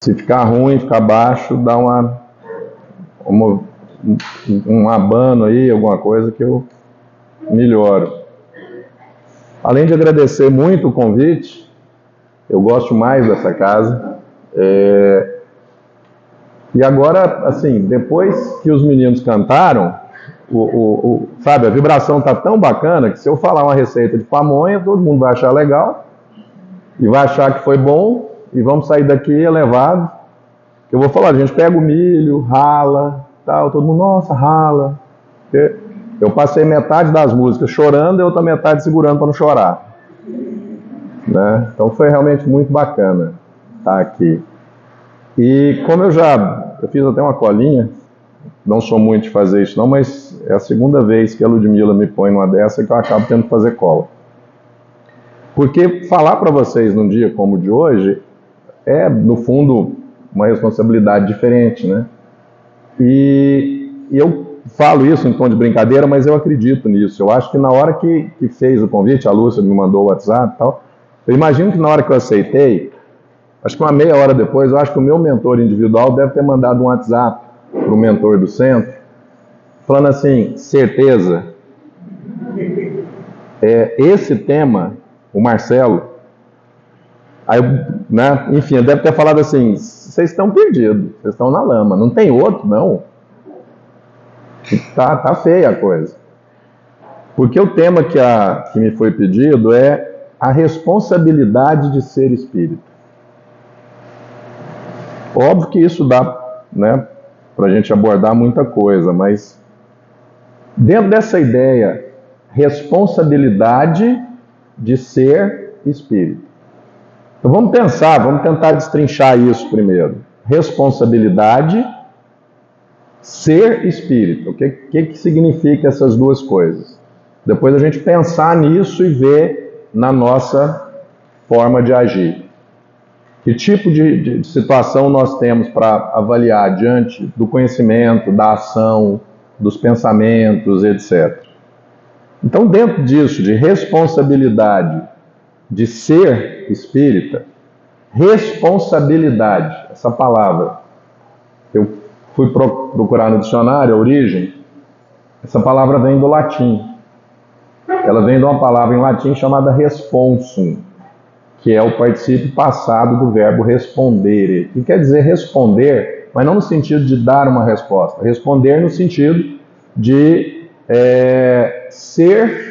Se ficar ruim, ficar baixo, dá um abano aí, alguma coisa que eu melhoro. Além de agradecer muito o convite, eu gosto mais dessa casa. E agora, assim, depois que os meninos cantaram, sabe, a vibração tá tão bacana que se eu falar uma receita de pamonha, todo mundo vai achar legal e vai achar que foi bom e vamos sair daqui elevado. Eu vou falar, a gente pega o milho, rala, tal, todo mundo, nossa, rala. Eu passei metade das músicas chorando e outra metade segurando para não chorar. Né? Então foi realmente muito bacana estar aqui. E como eu fiz até uma colinha, não sou muito de fazer isso não, mas é a segunda vez que a Ludmilla me põe numa dessa que eu acabo tendo que fazer cola. Porque falar para vocês num dia como o de hoje é, no fundo, uma responsabilidade diferente, né? E eu falo isso em tom de brincadeira, mas eu acredito nisso. Eu acho que na hora que fez o convite, a Lúcia me mandou o WhatsApp e tal, eu imagino que na hora que eu aceitei, acho que uma meia hora depois, eu acho que o meu mentor individual deve ter mandado um WhatsApp para o mentor do centro, falando assim, certeza, esse tema, o Marcelo, aí, né, enfim, ele deve ter falado assim, vocês estão perdidos, vocês estão na lama, não tem outro, não. Tá feia a coisa. Porque o tema que me foi pedido é a responsabilidade de ser espírita. Óbvio que isso dá, né, para a gente abordar muita coisa, mas dentro dessa ideia, responsabilidade de ser espírita. Então vamos pensar, vamos tentar destrinchar isso primeiro. Responsabilidade, ser espírita. O que significa essas duas coisas? Depois a gente pensar nisso e ver na nossa forma de agir. Que tipo de situação nós temos para avaliar diante do conhecimento, da ação, dos pensamentos, etc. Então, dentro disso, de responsabilidade de ser espírita, responsabilidade, essa palavra, eu fui procurar no dicionário a origem, essa palavra vem do latim. Ela vem de uma palavra em latim chamada responsum, que é o particípio passado do verbo respondere, que quer dizer responder, mas não no sentido de dar uma resposta, responder no sentido de ser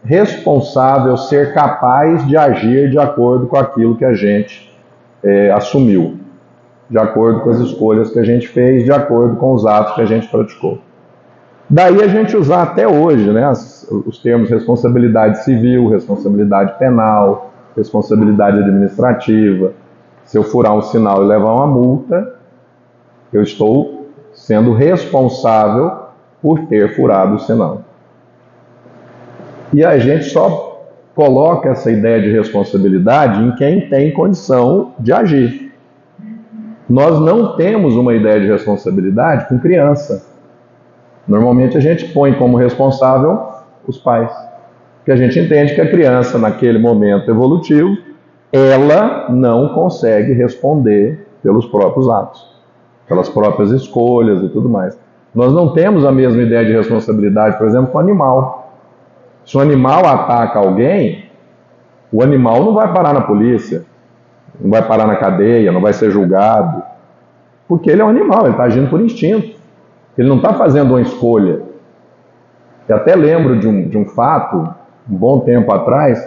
responsável, ser capaz de agir de acordo com aquilo que a gente assumiu, de acordo com as escolhas que a gente fez, de acordo com os atos que a gente praticou. Daí a gente usar até hoje, né, os termos responsabilidade civil, responsabilidade penal, responsabilidade administrativa. Se eu furar um sinal e levar uma multa, eu estou sendo responsável por ter furado o sinal. E a gente só coloca essa ideia de responsabilidade em quem tem condição de agir. Nós não temos uma ideia de responsabilidade com criança. Normalmente a gente põe como responsável os pais. Porque a gente entende que a criança, naquele momento evolutivo, ela não consegue responder pelos próprios atos, pelas próprias escolhas e tudo mais. Nós não temos a mesma ideia de responsabilidade, por exemplo, com o animal. Se o animal ataca alguém, o animal não vai parar na polícia, não vai parar na cadeia, não vai ser julgado, porque ele é um animal, ele está agindo por instinto. Ele não está fazendo uma escolha. Eu até lembro de um fato, um bom tempo atrás,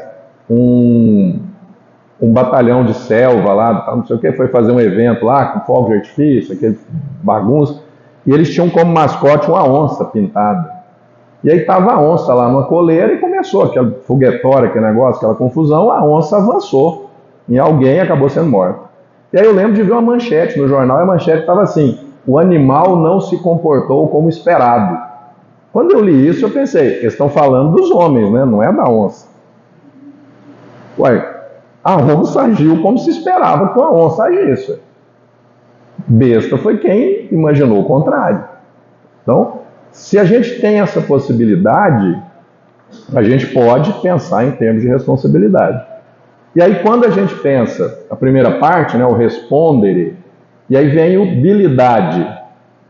um batalhão de selva lá, não sei o que, foi fazer um evento lá com fogo de artifício, aquele bagunça, e eles tinham como mascote uma onça pintada. E aí estava a onça lá numa coleira e começou aquela foguetória, aquele negócio, aquela confusão, a onça avançou em alguém e acabou sendo morta. E aí eu lembro de ver uma manchete no jornal, e a manchete estava assim: o animal não se comportou como esperado. Quando eu li isso, eu pensei, eles estão falando dos homens, né? Não é da onça. Ué, a onça agiu como se esperava que a onça agisse. Besta foi quem imaginou o contrário. Então, se a gente tem essa possibilidade, a gente pode pensar em termos de responsabilidade. E aí quando a gente pensa, a primeira parte, né, o respondere, e aí vem o bilidade,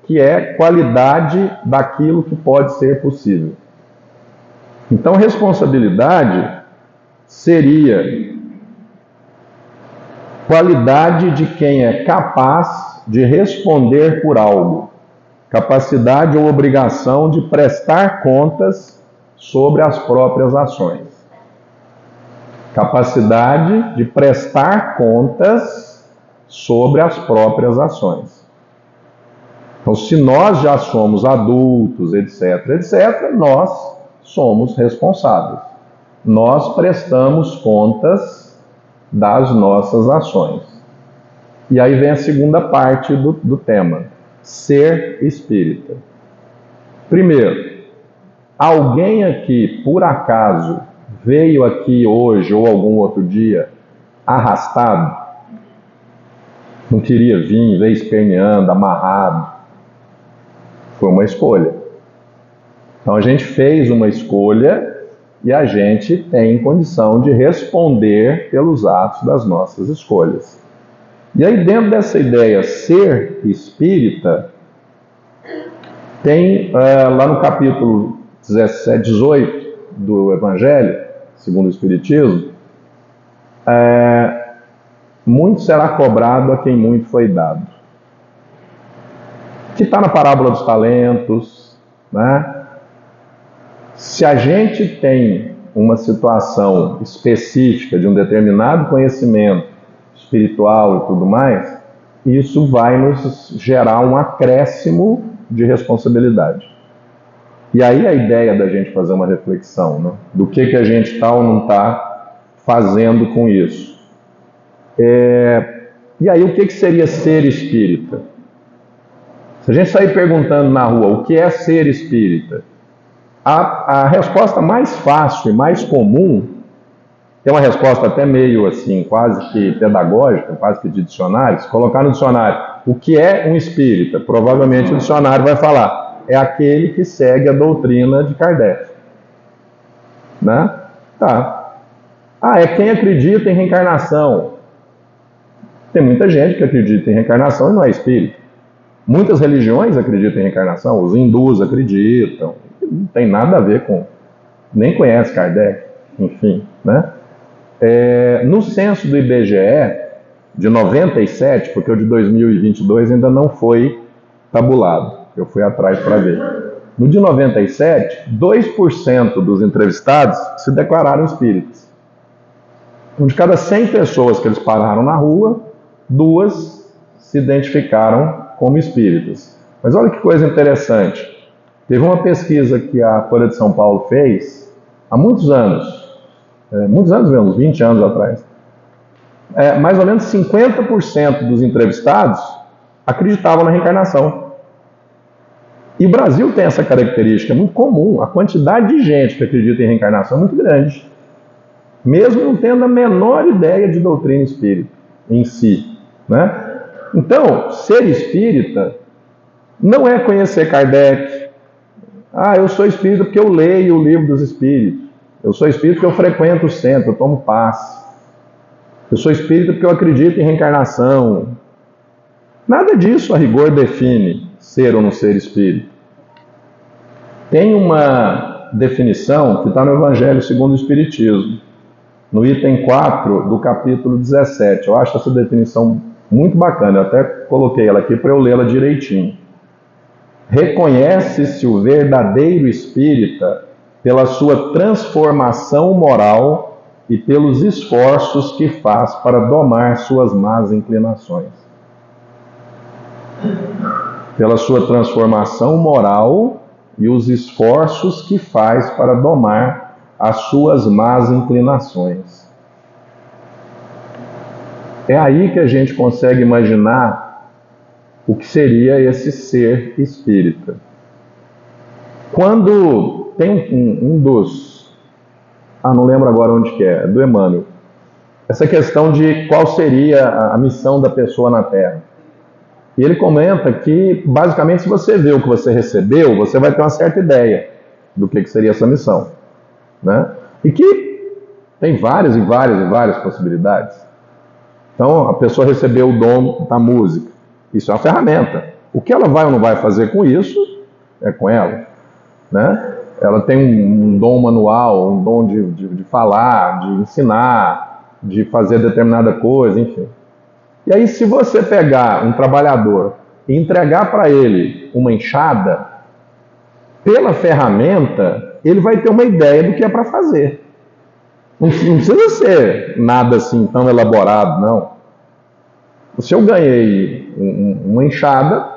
que é qualidade daquilo que pode ser possível. Então, responsabilidade seria qualidade de quem é capaz de responder por algo, capacidade ou obrigação de prestar contas sobre as próprias ações. Capacidade de prestar contas sobre as próprias ações. Então, se nós já somos adultos, etc., etc., nós somos responsáveis. Nós prestamos contas das nossas ações. E aí vem a segunda parte do tema, ser espírita. Primeiro, alguém aqui, por acaso, veio aqui hoje ou algum outro dia arrastado? Não queria vir, veio esperneando, amarrado. Foi uma escolha. Então a gente fez uma escolha e a gente tem condição de responder pelos atos das nossas escolhas. E aí dentro dessa ideia ser espírita, tem lá no capítulo 18 do Evangelho, segundo o Espiritismo, muito será cobrado a quem muito foi dado. Que está na parábola dos talentos, né? Se a gente tem uma situação específica de um determinado conhecimento espiritual e tudo mais, isso vai nos gerar um acréscimo de responsabilidade. E aí a ideia da gente fazer uma reflexão, né? Do que a gente está ou não está fazendo com isso. E aí o que seria ser espírita? Se a gente sair perguntando na rua o que é ser espírita, a resposta mais fácil e mais comum, que é uma resposta até meio assim, quase que pedagógica, quase que de dicionário, se colocar no dicionário o que é um espírita, provavelmente o dicionário vai falar, é aquele que segue a doutrina de Kardec. Né? Tá. É quem acredita em reencarnação. Tem muita gente que acredita em reencarnação e não é espírita. Muitas religiões acreditam em reencarnação, os hindus acreditam, não tem nada a ver com, nem conhece Kardec, enfim, né? No censo do IBGE, de 97, porque o de 2022 ainda não foi tabulado, eu fui atrás para ver. No de 97, 2% dos entrevistados se declararam espíritas. Então, de cada 100 pessoas que eles pararam na rua, 2 se identificaram como espíritas. Mas olha que coisa interessante. Teve uma pesquisa que a Folha de São Paulo fez há muitos anos mesmo, uns 20 anos atrás. Mais ou menos 50% dos entrevistados acreditavam na reencarnação. E o Brasil tem essa característica muito comum. A quantidade de gente que acredita em reencarnação é muito grande. Mesmo não tendo a menor ideia de doutrina espírita em si. Né? Então, ser espírita não é conhecer Kardec. Eu sou espírita porque eu leio o livro dos espíritos. Eu sou espírita porque eu frequento o centro, eu tomo passe. Eu sou espírita porque eu acredito em reencarnação. Nada disso, a rigor, define ser ou não ser espírita. Tem uma definição que está no Evangelho segundo o Espiritismo, no item 4 do capítulo 17. Eu acho essa definição muito bacana, eu até coloquei ela aqui para eu lê-la direitinho. Reconhece-se o verdadeiro espírita pela sua transformação moral e pelos esforços que faz para domar suas más inclinações. Pela sua transformação moral e os esforços que faz para domar as suas más inclinações. É aí que a gente consegue imaginar o que seria esse ser espírita. Quando tem um dos... não lembro agora onde que é do Emmanuel. Essa questão de qual seria a missão da pessoa na Terra. E ele comenta que, basicamente, se você vê o que você recebeu, você vai ter uma certa ideia do que seria essa missão. Né? E que Tem várias e várias e várias possibilidades. Então, a pessoa recebeu o dom da música. Isso é uma ferramenta. O que ela vai ou não vai fazer com isso é com ela, né? Ela tem um dom manual, um dom de falar, de ensinar, de fazer determinada coisa, enfim. E aí, se você pegar um trabalhador e entregar para ele uma enxada, pela ferramenta, ele vai ter uma ideia do que é para fazer. Não precisa ser nada assim tão elaborado, não. Se eu ganhei uma enxada,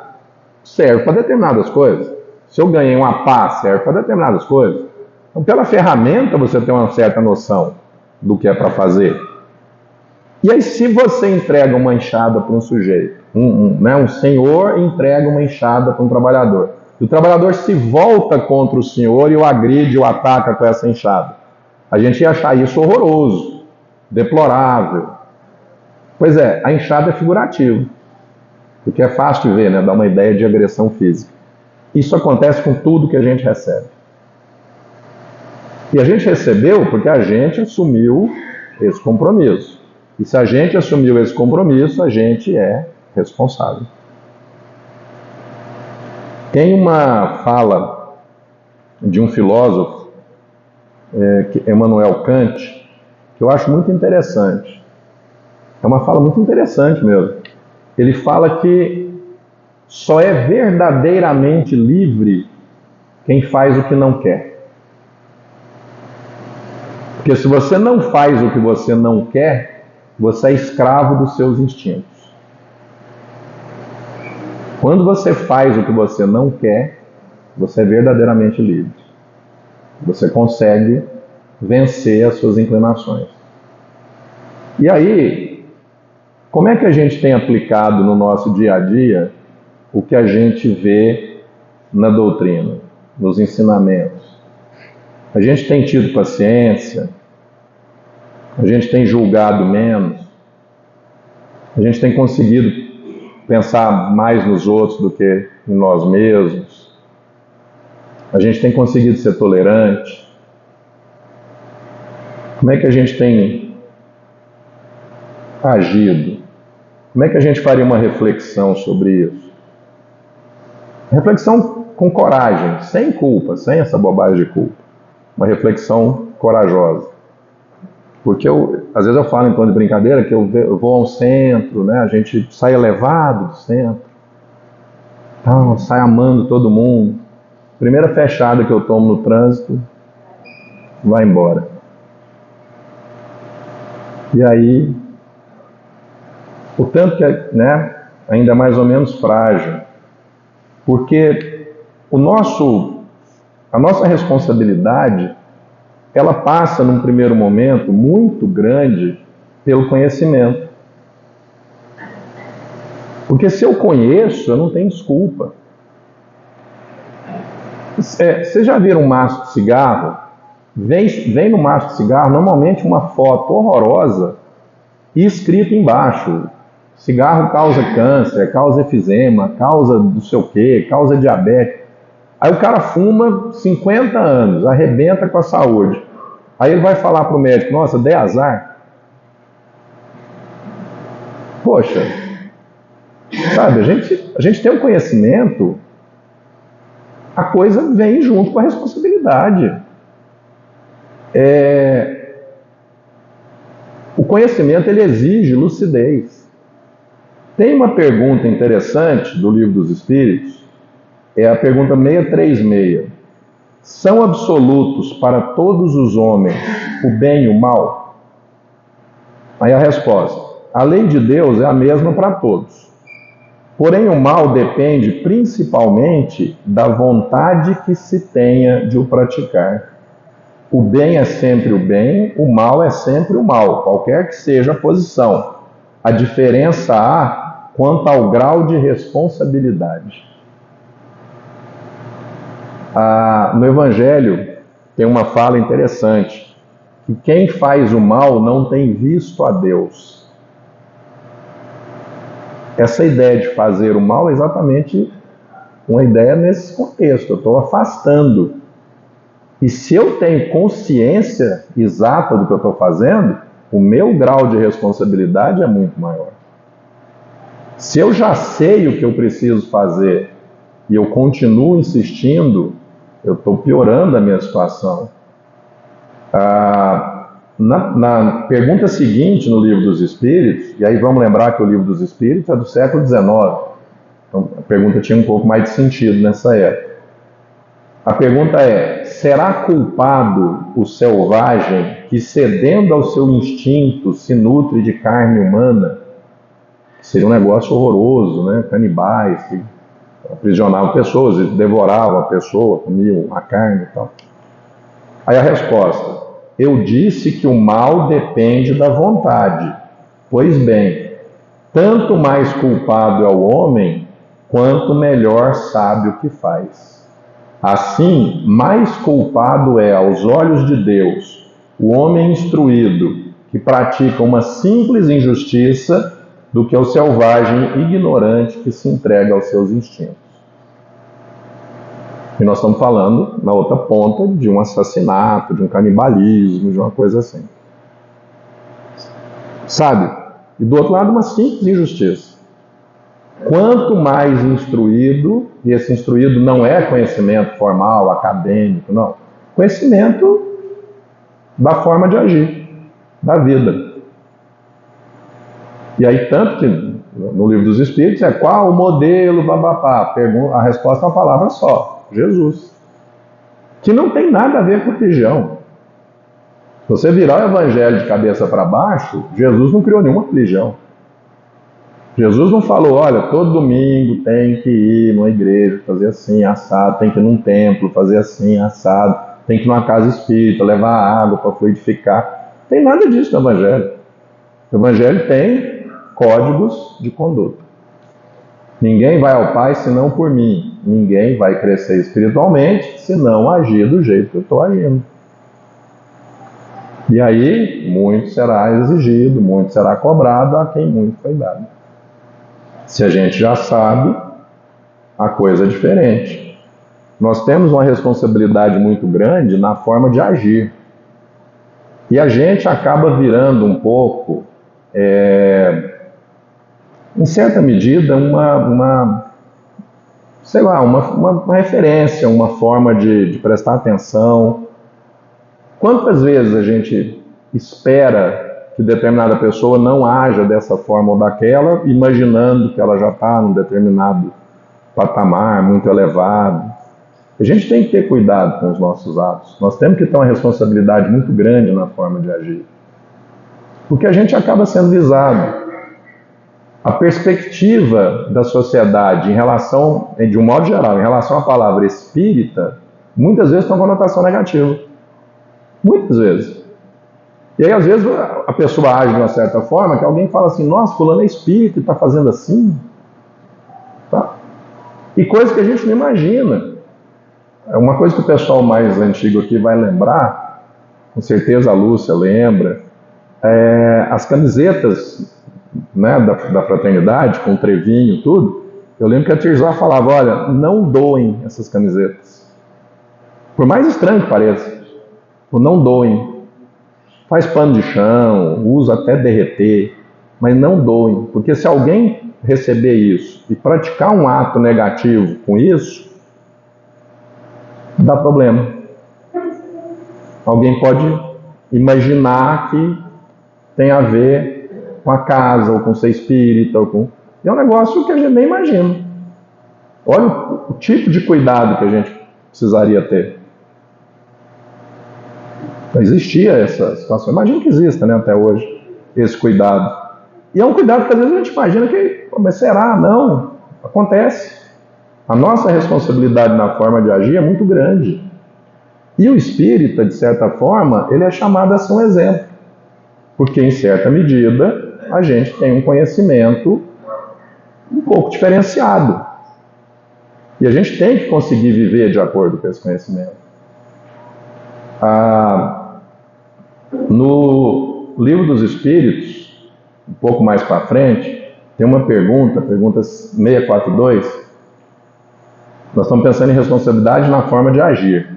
serve para determinadas coisas. Se eu ganhei uma pá, serve para determinadas coisas. Então, pela ferramenta, você tem uma certa noção do que é para fazer. E aí, se você entrega uma enxada para um sujeito, um senhor entrega uma enxada para um trabalhador, e o trabalhador se volta contra o senhor e o agride, o ataca com essa enxada, a gente ia achar isso horroroso, deplorável. Pois é, a enxada é figurativa, porque é fácil de ver, né? Dá uma ideia de agressão física. Isso acontece com tudo que a gente recebe. E a gente recebeu porque a gente assumiu esse compromisso. E se a gente assumiu esse compromisso, a gente é responsável. Tem uma fala de um filósofo, Immanuel Kant, que eu acho muito interessante. É uma fala muito interessante mesmo. Ele fala que só é verdadeiramente livre quem faz o que não quer. Porque se você não faz o que você não quer, você é escravo dos seus instintos. Quando você faz o que você não quer, você é verdadeiramente livre. Você consegue vencer as suas inclinações. E aí, como é que a gente tem aplicado no nosso dia a dia o que a gente vê na doutrina, nos ensinamentos? A gente tem tido paciência, a gente tem julgado menos, a gente tem conseguido pensar mais nos outros do que em nós mesmos, a gente tem conseguido ser tolerante. Como é que a gente tem agido? Como é que a gente faria uma reflexão sobre isso? Reflexão com coragem, sem culpa, sem essa bobagem de culpa. Uma reflexão corajosa. Porque às vezes eu falo em tom de brincadeira que eu vou ao centro, né? A gente sai elevado do centro, então, sai amando todo mundo. Primeira fechada que eu tomo no trânsito, vai embora. E aí, o tanto que é, né, ainda mais ou menos frágil, porque a nossa responsabilidade, ela passa num primeiro momento muito grande pelo conhecimento. Porque se eu conheço, eu não tenho desculpa. Vocês já viram um maço de cigarro? Vem no maço de cigarro normalmente uma foto horrorosa e escrito embaixo: cigarro causa câncer, causa efizema, causa não sei o quê, causa diabetes. Aí o cara fuma 50 anos, arrebenta com a saúde. Aí ele vai falar para o médico: nossa, dei azar. Poxa, sabe, a gente tem um conhecimento, a coisa vem junto com a responsabilidade. O conhecimento, ele exige lucidez. Tem uma pergunta interessante do Livro dos Espíritos, é a pergunta 636. São absolutos para todos os homens o bem e o mal? Aí a resposta: a lei de Deus é a mesma para todos. Porém, o mal depende principalmente da vontade que se tenha de o praticar. O bem é sempre o bem, o mal é sempre o mal, qualquer que seja a posição. A diferença há quanto ao grau de responsabilidade. No Evangelho tem uma fala interessante, que quem faz o mal não tem visto a Deus. Essa ideia de fazer o mal é exatamente uma ideia nesse contexto. Eu estou afastando E se eu tenho consciência exata do que eu estou fazendo, o meu grau de responsabilidade é muito maior. Se eu já sei o que eu preciso fazer e eu continuo insistindo, eu estou piorando a minha situação. Na pergunta seguinte no Livro dos Espíritos, e aí vamos lembrar que o Livro dos Espíritos é do século XIX, então a pergunta tinha um pouco mais de sentido nessa época. A pergunta é: será culpado o selvagem que, cedendo ao seu instinto, se nutre de carne humana? Seria um negócio horroroso, né? Canibais que aprisionavam pessoas, devoravam a pessoa, comiam a carne e tal. Aí a resposta: eu disse que o mal depende da vontade. Pois bem, tanto mais culpado é o homem, quanto melhor sabe o que faz. Assim, mais culpado é, aos olhos de Deus, o homem instruído que pratica uma simples injustiça do que o selvagem ignorante que se entrega aos seus instintos. E nós estamos falando, na outra ponta, de um assassinato, de um canibalismo, de uma coisa assim. Sabe? E do outro lado, uma simples injustiça. Quanto mais instruído, e esse instruído não é conhecimento formal, acadêmico, não. Conhecimento da forma de agir, da vida. E aí, tanto que no Livro dos Espíritos é qual o modelo, babapá. A resposta é uma palavra só: Jesus. Que não tem nada a ver com religião. Se você virar o evangelho de cabeça para baixo, Jesus não criou nenhuma religião. Jesus não falou: olha, todo domingo tem que ir numa igreja, fazer assim, assado, tem que ir num templo, fazer assim, assado, tem que ir numa casa espírita, levar água para fluidificar. Não tem nada disso no evangelho. O evangelho tem códigos de conduta. Ninguém vai ao Pai senão por mim. Ninguém vai crescer espiritualmente se não agir do jeito que eu estou agindo. E aí, muito será exigido, muito será cobrado a quem muito foi dado. Se a gente já sabe, a coisa é diferente. Nós temos uma responsabilidade muito grande na forma de agir. E a gente acaba virando um pouco, em certa medida, uma referência, uma forma de prestar atenção. Quantas vezes a gente espera que determinada pessoa não haja dessa forma ou daquela, imaginando que ela já está num determinado patamar muito elevado? A gente tem que ter cuidado com os nossos atos. Nós temos que ter uma responsabilidade muito grande na forma de agir. Porque a gente acaba sendo visado. A perspectiva da sociedade em relação, de um modo geral, em relação à palavra espírita, muitas vezes tem uma conotação negativa. Muitas vezes. E aí, às vezes, a pessoa age de uma certa forma que alguém fala assim: nossa, fulano é espírita e está fazendo assim. Tá? E coisa que a gente não imagina. É uma coisa que o pessoal mais antigo aqui vai lembrar, com certeza a Lúcia lembra, as camisetas, né, da fraternidade, com o trevinho e tudo. Eu lembro que a Tirzá falava: olha, não doem essas camisetas. Por mais estranho que pareça, não doem. Faz pano de chão, usa até derreter, mas não doem, porque se alguém receber isso e praticar um ato negativo com isso, dá problema. Alguém pode imaginar que tem a ver com a casa, ou com ser espírita, é um negócio que a gente nem imagina. Olha o tipo de cuidado que a gente precisaria ter. Existia essa situação. Imagino que exista, né, até hoje, esse cuidado. E é um cuidado que às vezes a gente imagina que, mas será? Não. Acontece. A nossa responsabilidade na forma de agir é muito grande. E o espírita, de certa forma, ele é chamado a ser um exemplo. Porque, em certa medida, a gente tem um conhecimento um pouco diferenciado. E a gente tem que conseguir viver de acordo com esse conhecimento. No Livro dos Espíritos, um pouco mais para frente, tem uma pergunta 642. Nós estamos pensando em responsabilidade na forma de agir.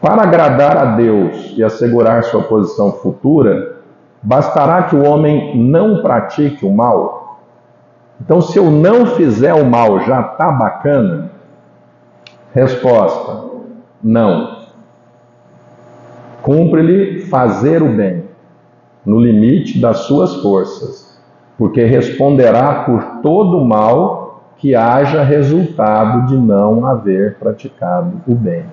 Para agradar a Deus e assegurar sua posição futura, bastará que o homem não pratique o mal? Então, se eu não fizer o mal, já está bacana? Resposta: não. Cumpre-lhe fazer o bem, no limite das suas forças, porque responderá por todo o mal que haja resultado de não haver praticado o bem.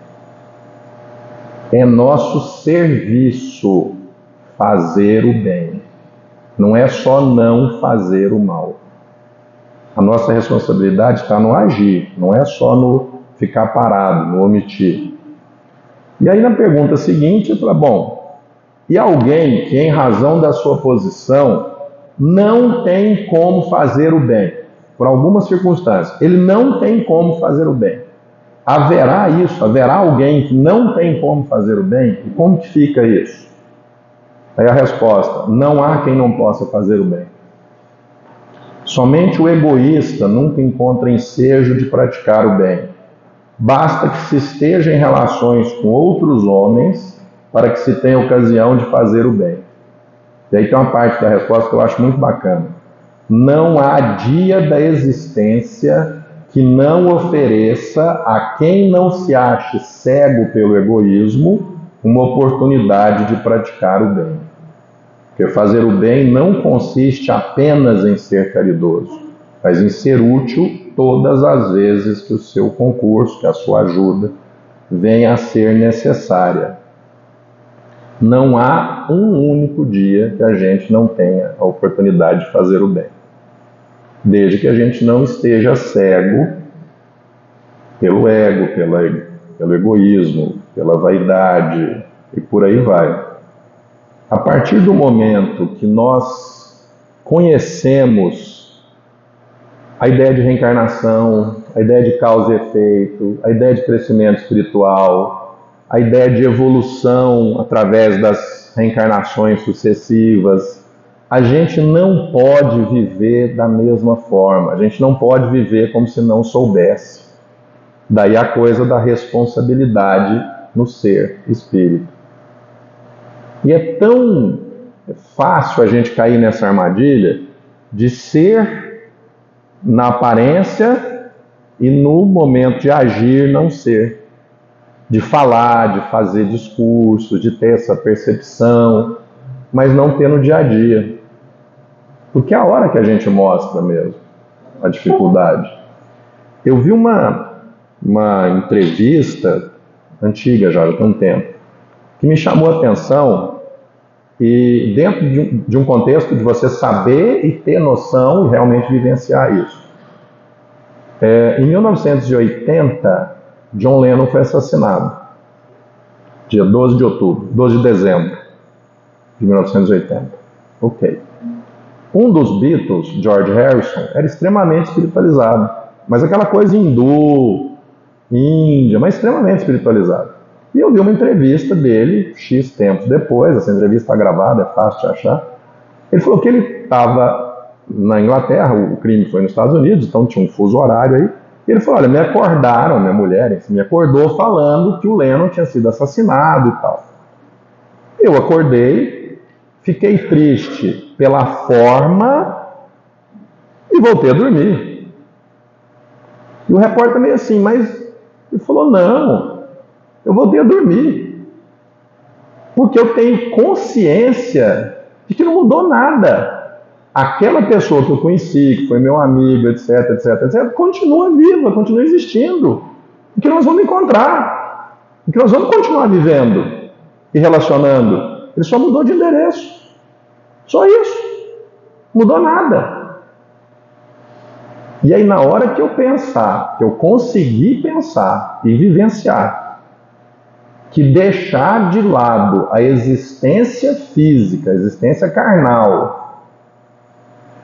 É nosso serviço fazer o bem, não é só não fazer o mal. A nossa responsabilidade está no agir, não é só no ficar parado, no omitir. E aí na pergunta seguinte, fala, bom, e alguém que em razão da sua posição não tem como fazer o bem, por algumas circunstâncias, ele não tem como fazer o bem. Haverá isso? Haverá alguém que não tem como fazer o bem? E como que fica isso? Aí a resposta: não há quem não possa fazer o bem. Somente o egoísta nunca encontra ensejo de praticar o bem. Basta que se esteja em relações com outros homens para que se tenha ocasião de fazer o bem. E aí tem uma parte da resposta que eu acho muito bacana. Não há dia da existência que não ofereça a quem não se ache cego pelo egoísmo uma oportunidade de praticar o bem. Porque fazer o bem não consiste apenas em ser caridoso, mas em ser útil todas as vezes que o seu concurso, que a sua ajuda, venha a ser necessária. Não há um único dia que a gente não tenha a oportunidade de fazer o bem, desde que a gente não esteja cego pelo ego, pelo egoísmo, pela vaidade e por aí vai. A partir do momento que nós conhecemos a ideia de reencarnação, a ideia de causa e efeito, a ideia de crescimento espiritual, a ideia de evolução através das reencarnações sucessivas, a gente não pode viver da mesma forma, a gente não pode viver como se não soubesse. Daí a coisa da responsabilidade no ser espírito. E é tão fácil a gente cair nessa armadilha de ser na aparência e no momento de agir não ser. De falar, de fazer discursos, de ter essa percepção, mas não ter no dia a dia. Porque é a hora que a gente mostra mesmo a dificuldade. Eu vi uma entrevista antiga já tem um tempo, que me chamou a atenção, e dentro de um contexto de você saber e ter noção e realmente vivenciar isso. Em 1980, John Lennon foi assassinado, dia 12 de outubro, 12 de dezembro de 1980. Ok. Um dos Beatles, George Harrison, era extremamente espiritualizado, mas aquela coisa hindu, índia, mas extremamente espiritualizado. E eu vi uma entrevista dele, X tempos depois, essa entrevista está gravada, é fácil de achar. Ele falou que ele estava na Inglaterra, o crime foi nos Estados Unidos, então tinha um fuso horário aí. E ele falou, olha, me acordaram, minha mulher me acordou falando que o Lennon tinha sido assassinado e tal. Eu acordei, fiquei triste pela forma e voltei a dormir. E o repórter meio assim, mas ele falou, não, eu voltei a dormir, porque eu tenho consciência de que não mudou nada. Aquela pessoa que eu conheci, que foi meu amigo, etc, etc, etc, continua viva, continua existindo, e que nós vamos encontrar, e que nós vamos continuar vivendo e relacionando. Ele só mudou de endereço, só isso, mudou nada. E aí na hora que eu pensar, que eu conseguir pensar e vivenciar, que deixar de lado a existência física, a existência carnal,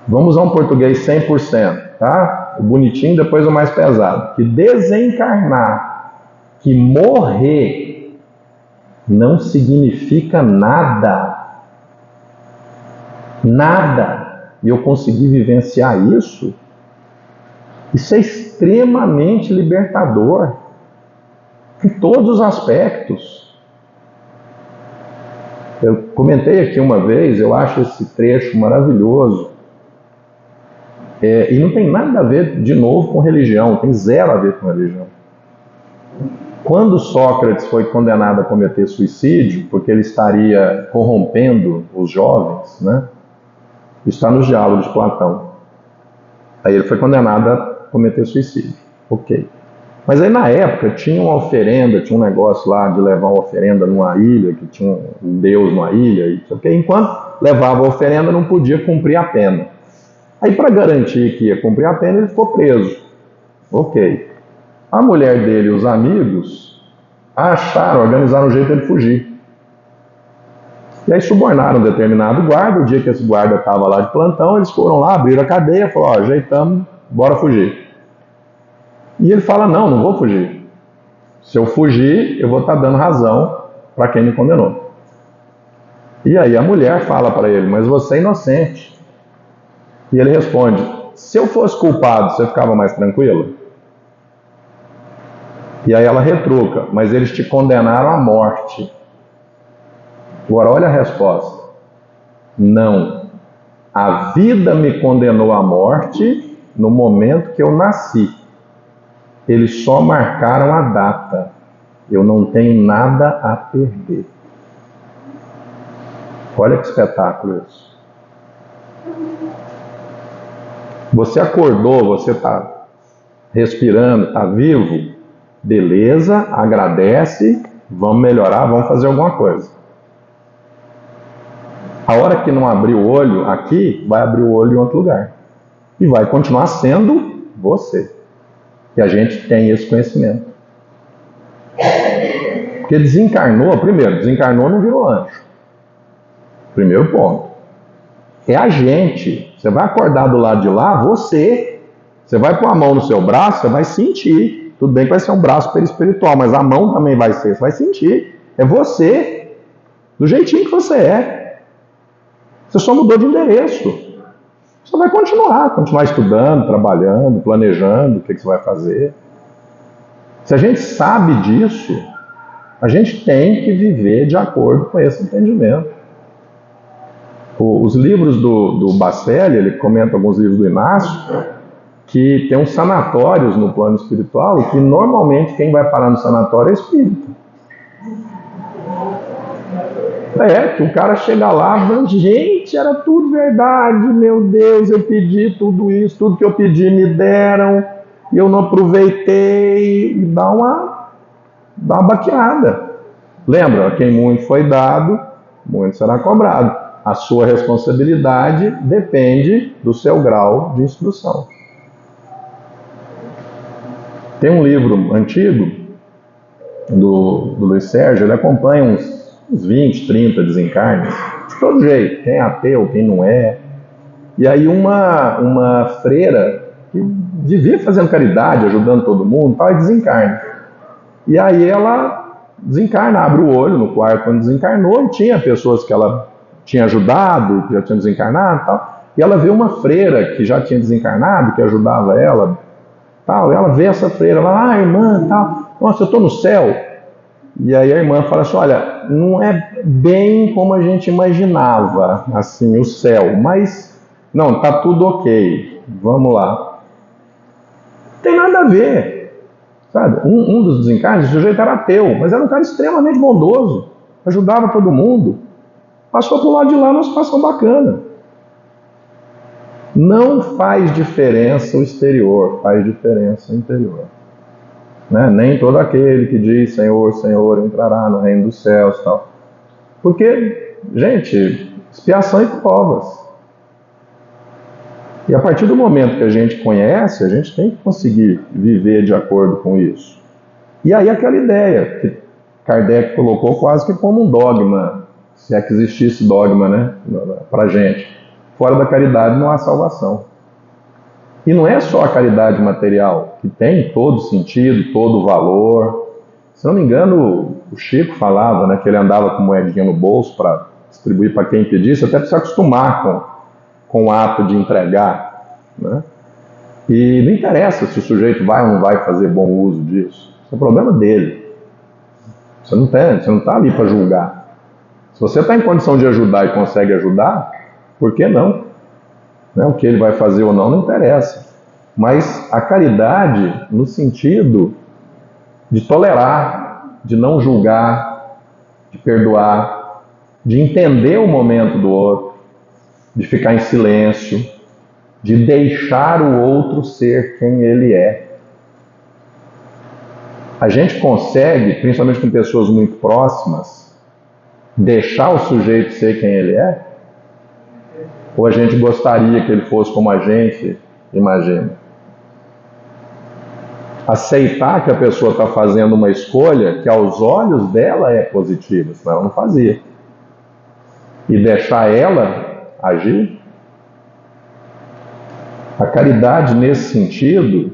vamos usar um português 100%, tá? O bonitinho, depois o mais pesado. Que desencarnar, que morrer, não significa nada. Nada. E eu consegui vivenciar isso. Isso é extremamente libertador. Em todos os aspectos. Eu comentei aqui uma vez, eu acho esse trecho maravilhoso, e não tem nada a ver, de novo, com religião, tem zero a ver com religião. Quando Sócrates foi condenado a cometer suicídio, porque ele estaria corrompendo os jovens, né? Está nos diálogos de Platão. Aí ele foi condenado a cometer suicídio. Ok. Mas aí na época tinha uma oferenda, tinha um negócio lá de levar uma oferenda numa ilha, que tinha um deus numa ilha, e okay? Enquanto levava a oferenda não podia cumprir a pena. Aí para garantir que ia cumprir a pena ele ficou preso. Ok. A mulher dele e os amigos organizaram um jeito de ele fugir. E aí subornaram um determinado guarda, o dia que esse guarda estava lá de plantão, eles foram lá, abriram a cadeia, falaram, ajeitamos, bora fugir. E ele fala, não vou fugir. Se eu fugir, eu vou estar dando razão para quem me condenou. E aí a mulher fala para ele, mas você é inocente. E ele responde, se eu fosse culpado, você ficava mais tranquilo? E aí ela retruca, mas eles te condenaram à morte. Agora olha a resposta. Não. A vida me condenou à morte no momento que eu nasci. Eles só marcaram a data. Eu não tenho nada a perder. Olha que espetáculo isso. Você acordou, você está respirando, está vivo, beleza, agradece, vamos melhorar, vamos fazer alguma coisa. A hora que não abrir o olho aqui, vai abrir o olho em outro lugar. E vai continuar sendo você. E a gente tem esse conhecimento. Porque desencarnou, desencarnou não virou anjo. Primeiro ponto. É a gente. Você vai acordar do lado de lá, você. Você vai pôr a mão no seu braço, você vai sentir. Tudo bem que vai ser um braço perispiritual, mas a mão também vai ser. Você vai sentir. É você. Do jeitinho que você é. Você só mudou de endereço. Você vai continuar estudando, trabalhando, planejando o que você vai fazer. Se a gente sabe disso, a gente tem que viver de acordo com esse entendimento. Os livros do Bacelli, ele comenta alguns livros do Inácio, que tem uns sanatórios no plano espiritual, e que normalmente quem vai parar no sanatório é espírita. Que o cara chega lá, gente, era tudo verdade, meu Deus, eu pedi tudo isso, tudo que eu pedi me deram, e eu não aproveitei, e dá uma baqueada. Lembra, quem muito foi dado, muito será cobrado. A sua responsabilidade depende do seu grau de instrução. Tem um livro antigo do Luiz Sérgio, ele acompanha uns 20, 30 desencarnes, de todo jeito, quem é ateu, quem não é. E aí uma freira que devia fazendo caridade, ajudando todo mundo, e desencarna. E aí ela desencarna, abre o olho no quarto quando desencarnou, e tinha pessoas que ela tinha ajudado, que já tinham desencarnado e tal. E ela vê uma freira que já tinha desencarnado, que ajudava ela, tal. E ela vê essa freira, ela, irmã, tal, nossa, eu estou no céu. E aí a irmã fala assim, olha, não é bem como a gente imaginava, assim, o céu, mas, não, tá tudo ok, vamos lá. Não tem nada a ver, sabe? Um dos desencarnes, o sujeito era ateu, mas era um cara extremamente bondoso, ajudava todo mundo, passou pro lado de lá numa situação bacana. Não faz diferença o exterior, faz diferença o interior. Né? Nem todo aquele que diz Senhor, Senhor entrará no reino dos céus, tal. Porque, gente, expiação e provas. E a partir do momento que a gente conhece, a gente tem que conseguir viver de acordo com isso. E aí aquela ideia que Kardec colocou quase que como um dogma, se é que existisse dogma, né, pra gente. Fora da caridade não há salvação. E não é só a caridade material, que tem todo sentido, todo valor. Se não me engano, o Chico falava, né, que ele andava com moedinha no bolso para distribuir para quem pedisse, até para se acostumar com o ato de entregar. Né? E não interessa se o sujeito vai ou não vai fazer bom uso disso. Isso é problema dele. Você não está ali para julgar. Se você está em condição de ajudar e consegue ajudar, por que não? O que ele vai fazer ou não interessa. Mas a caridade no sentido de tolerar, de não julgar, de perdoar, de entender o momento do outro, de ficar em silêncio, de deixar o outro ser quem ele é. A gente consegue, principalmente com pessoas muito próximas, deixar o sujeito ser quem ele é? Ou a gente gostaria que ele fosse como a gente imagina? Aceitar que a pessoa está fazendo uma escolha que aos olhos dela é positiva, senão ela não fazia. E deixar ela agir? A caridade nesse sentido,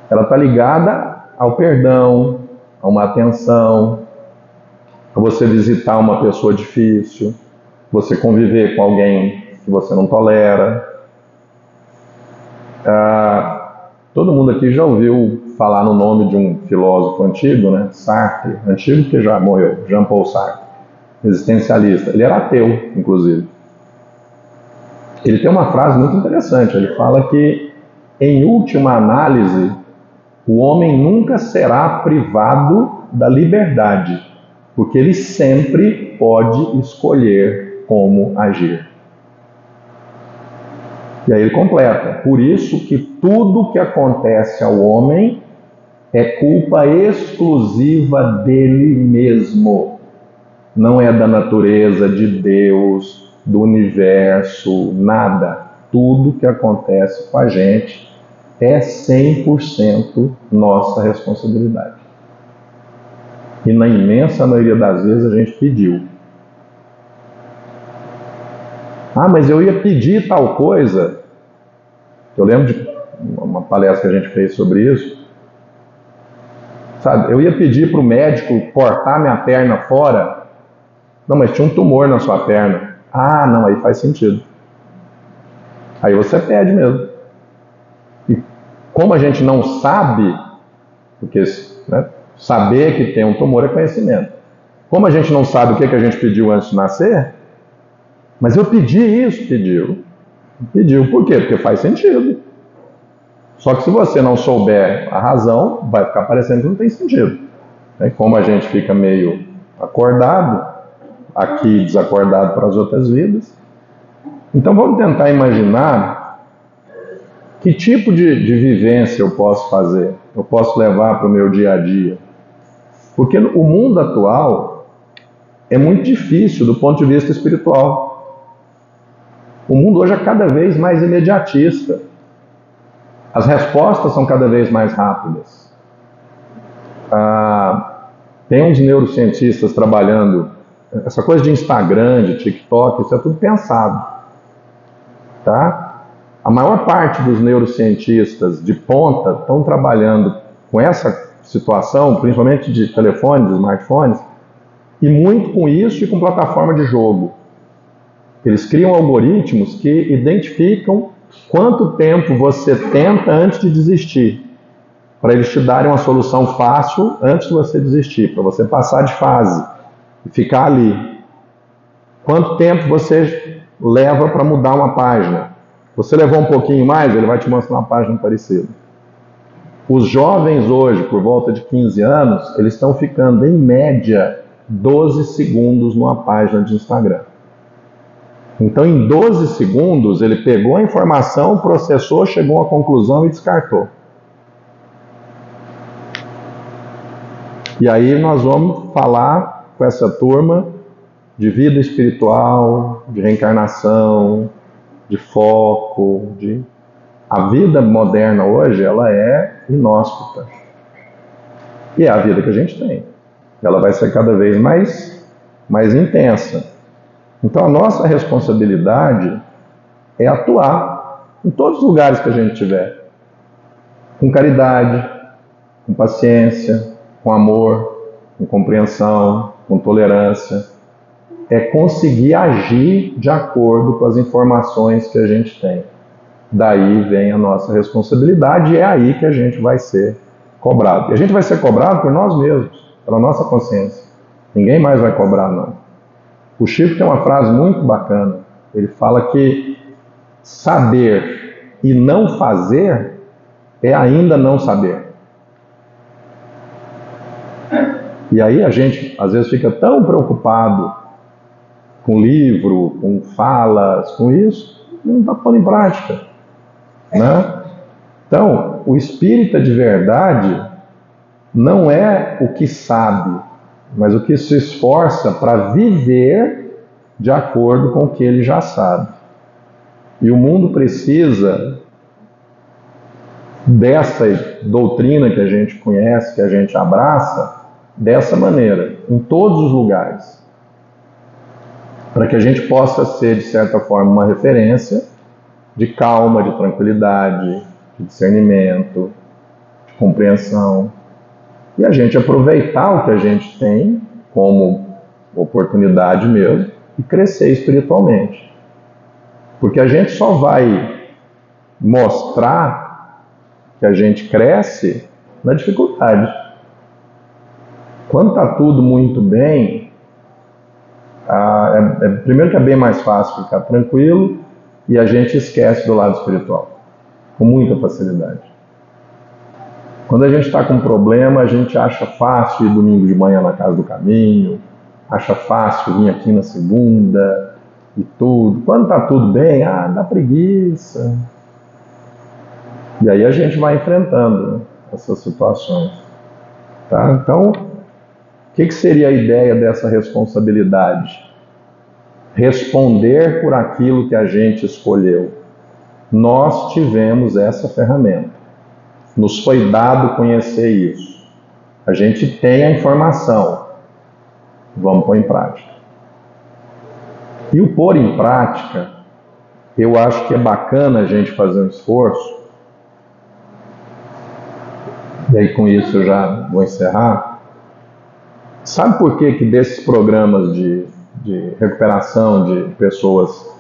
ela está ligada ao perdão, a uma atenção, a você visitar uma pessoa difícil, você conviver com alguém que você não tolera. Todo mundo aqui já ouviu falar no nome de um filósofo antigo, né? Sartre, antigo que já morreu, Jean-Paul Sartre, existencialista. Ele era ateu, inclusive. Ele tem uma frase muito interessante, ele fala que, em última análise, o homem nunca será privado da liberdade, porque ele sempre pode escolher como agir. E aí ele completa, por isso que tudo que acontece ao homem é culpa exclusiva dele mesmo. Não é da natureza, de Deus, do universo, nada. Tudo que acontece com a gente é 100% nossa responsabilidade. E na imensa maioria das vezes a gente pediu. Mas eu ia pedir tal coisa. Eu lembro de uma palestra que a gente fez sobre isso. Sabe, eu ia pedir para o médico cortar minha perna fora. Não, mas tinha um tumor na sua perna. Não, aí faz sentido. Aí você pede mesmo. E como a gente não sabe, porque saber que tem um tumor é conhecimento. Como a gente não sabe o que a gente pediu antes de nascer, mas eu pedi isso, pediu. Por quê? Porque faz sentido. Só que se você não souber a razão, vai ficar parecendo que não tem sentido. Como a gente fica meio acordado, aqui desacordado para as outras vidas. Então vamos tentar imaginar que tipo de vivência eu posso fazer, eu posso levar para o meu dia a dia. Porque o mundo atual é muito difícil do ponto de vista espiritual. O mundo hoje é cada vez mais imediatista. As respostas são cada vez mais rápidas. Tem uns neurocientistas trabalhando, essa coisa de Instagram, de TikTok, isso é tudo pensado. Tá? A maior parte dos neurocientistas de ponta estão trabalhando com essa situação, principalmente de telefones, de smartphones, e muito com isso e com plataforma de jogo. Eles criam algoritmos que identificam quanto tempo você tenta antes de desistir, para eles te darem uma solução fácil antes de você desistir, para você passar de fase e ficar ali. Quanto tempo você leva para mudar uma página? Você levou um pouquinho mais, ele vai te mostrar uma página parecida. Os jovens hoje, por volta de 15 anos, eles estão ficando em média 12 segundos numa página de Instagram. Então, em 12 segundos, ele pegou a informação, processou, chegou à conclusão e descartou. E aí nós vamos falar com essa turma de vida espiritual, de reencarnação, de foco, A vida moderna hoje, ela é inóspita. E é a vida que a gente tem. Ela vai ser cada vez mais intensa. Então a nossa responsabilidade é atuar em todos os lugares que a gente tiver. Com caridade, com paciência, com amor, com compreensão, com tolerância. É conseguir agir de acordo com as informações que a gente tem. Daí vem a nossa responsabilidade e é aí que a gente vai ser cobrado. E a gente vai ser cobrado por nós mesmos, pela nossa consciência. Ninguém mais vai cobrar, não. O Chico tem uma frase muito bacana. Ele fala que saber e não fazer é ainda não saber. E aí a gente às vezes fica tão preocupado com livro, com falas, com isso, e não está pondo em prática, né? Então, o espírita de verdade não é o que sabe, mas o que se esforça para viver de acordo com o que ele já sabe. E o mundo precisa dessa doutrina que a gente conhece, que a gente abraça, dessa maneira, em todos os lugares. Para que a gente possa ser, de certa forma, uma referência de calma, de tranquilidade, de discernimento, de compreensão. E a gente aproveitar o que a gente tem como oportunidade mesmo e crescer espiritualmente. Porque a gente só vai mostrar que a gente cresce na dificuldade. Quando está tudo muito bem, primeiro que é bem mais fácil ficar tranquilo e a gente esquece do lado espiritual, com muita facilidade. Quando a gente está com um problema, a gente acha fácil ir domingo de manhã na Casa do Caminho, acha fácil vir aqui na segunda e tudo. Quando está tudo bem, dá preguiça. E aí a gente vai enfrentando, né, essas situações. Tá? Então, o que seria a ideia dessa responsabilidade? Responder por aquilo que a gente escolheu. Nós tivemos essa ferramenta. Nos foi dado conhecer isso. A gente tem a informação. Vamos pôr em prática. E o pôr em prática, eu acho que é bacana a gente fazer um esforço. E aí com isso eu já vou encerrar. Sabe por que desses programas de recuperação de pessoas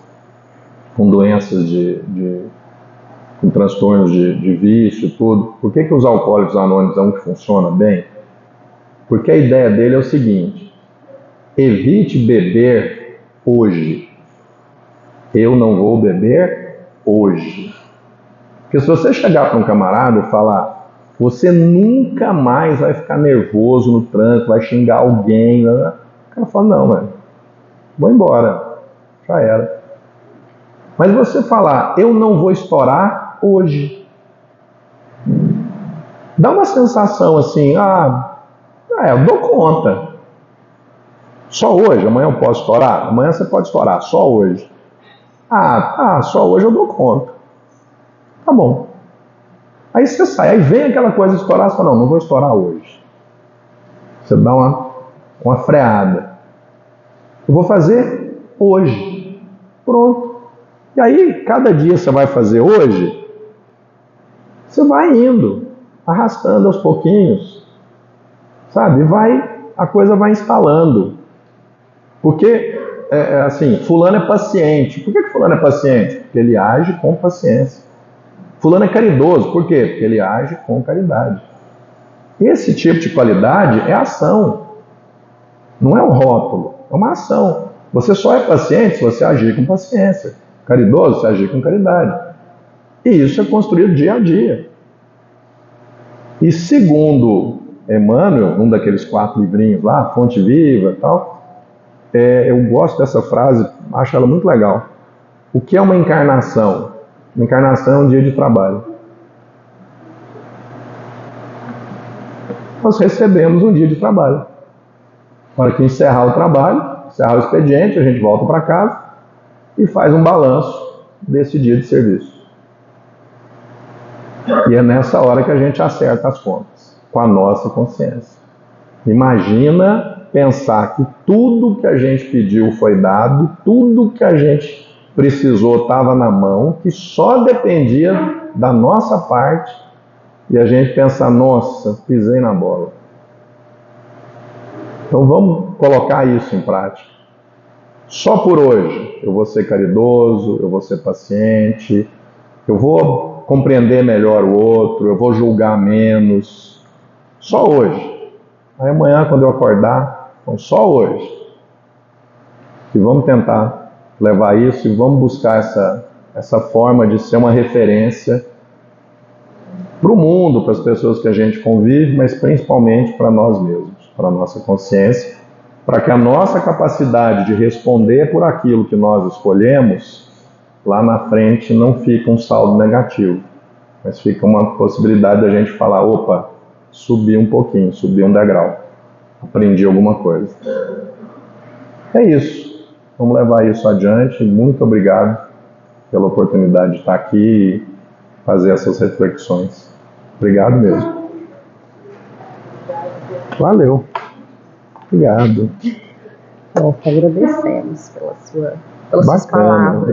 com doenças com transtornos de vício e tudo, por que os alcoólicos anônimos é um que funciona bem? Porque a ideia dele é o seguinte: evite beber hoje. Eu não vou beber hoje. Porque se você chegar para um camarada e falar, você nunca mais vai ficar nervoso no trânsito, vai xingar alguém, né? O cara fala, não, mano, vou embora, já era. Mas você falar, eu não vou estourar hoje, dá uma sensação assim, eu dou conta. Só hoje, amanhã eu posso estourar? Amanhã você pode estourar, só hoje. Só hoje eu dou conta. Tá bom. Aí você sai, aí vem aquela coisa de estourar, você fala, não vou estourar hoje. Você dá uma freada. Eu vou fazer hoje. Pronto. E aí, cada dia você vai fazer hoje, você vai indo, arrastando aos pouquinhos, sabe? A coisa vai instalando. Porque, assim, fulano é paciente. Por que fulano é paciente? Porque ele age com paciência. Fulano é caridoso. Por quê? Porque ele age com caridade. Esse tipo de qualidade é ação. Não é um rótulo, é uma ação. Você só é paciente se você agir com paciência. Caridoso, se agir com caridade. E isso é construído dia a dia. E segundo Emmanuel, um daqueles 4 livrinhos lá, Fonte Viva e tal, eu gosto dessa frase, acho ela muito legal. O que é uma encarnação? Uma encarnação é um dia de trabalho. Nós recebemos um dia de trabalho. Na hora que encerrar o trabalho, encerrar o expediente, a gente volta para casa e faz um balanço desse dia de serviço. E é nessa hora que a gente acerta as contas, com a nossa consciência. Imagina pensar que tudo que a gente pediu foi dado, tudo que a gente precisou estava na mão, que só dependia da nossa parte, e a gente pensar, nossa, pisei na bola. Então vamos colocar isso em prática. Só por hoje eu vou ser caridoso, eu vou ser paciente, eu vou compreender melhor o outro, eu vou julgar menos. Só hoje. Aí amanhã, quando eu acordar, então só hoje. E vamos tentar levar isso e vamos buscar essa forma de ser uma referência para o mundo, para as pessoas que a gente convive, mas principalmente para nós mesmos, para a nossa consciência, para que a nossa capacidade de responder por aquilo que nós escolhemos, lá na frente não fique um saldo negativo, mas fica uma possibilidade da gente falar, opa, subi um pouquinho, subi um degrau, aprendi alguma coisa. É isso, vamos levar isso adiante. Muito obrigado pela oportunidade de estar aqui e fazer essas reflexões. Obrigado mesmo. Valeu. Obrigado. Nós que agradecemos pelas suas palavras.